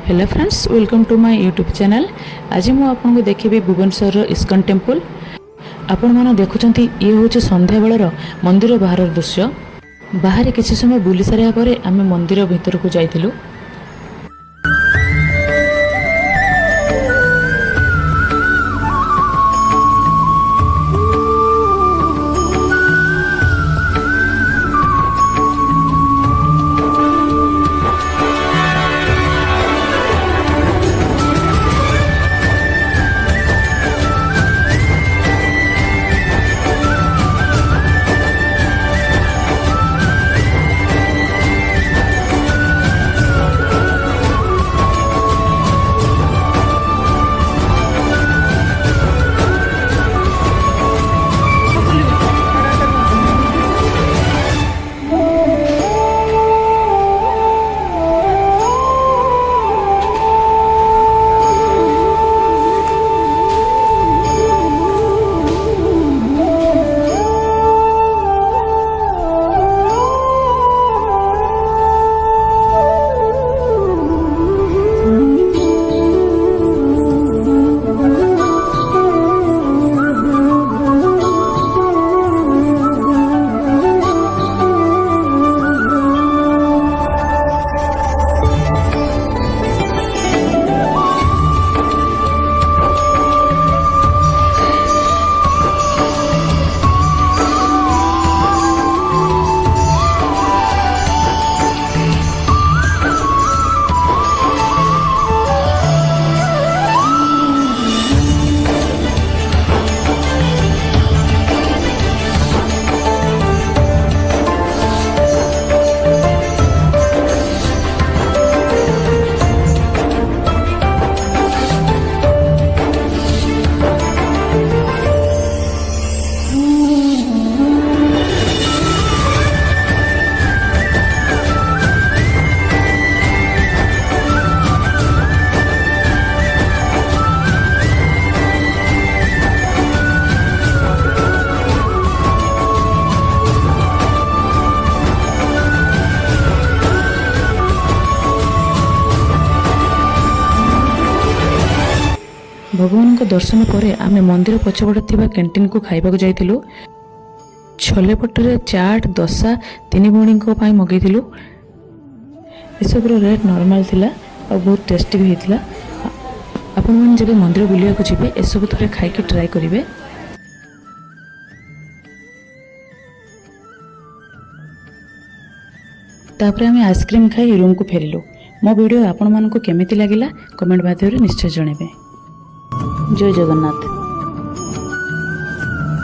Hello friends, welcome to my YouTube channel. आज मु आपको देखिए भुवनेश्वर इस्कन टेम्पल। आपण मैंने देखुं ये हूँ संध्या बेलर मंदिर बाहर दृश्य। बाहर किसी समय बुली सारा पर आम मंदिर भीतर को जाइलु। भगवान को दर्शन पर आम मंदिर पछपटे थिबा कैंटीन को खाइबा जाइलु। छोले पटरे चाट दशा तीन भौणी मगेलु। एसबूर रेट नॉर्मल थिला और बहुत टेस्टी भी होता। आपण मैंने जब मंदिर बुलिया जी एसबू थे खाई ट्राए करेंगे। तापर आम आइसक्रीम खाई रूम को फेरिलु। मो वीडियो आपण मानक केमिति लागिला कमेंट माध्यम निश्चय जनइबे। जय जगन्नाथ।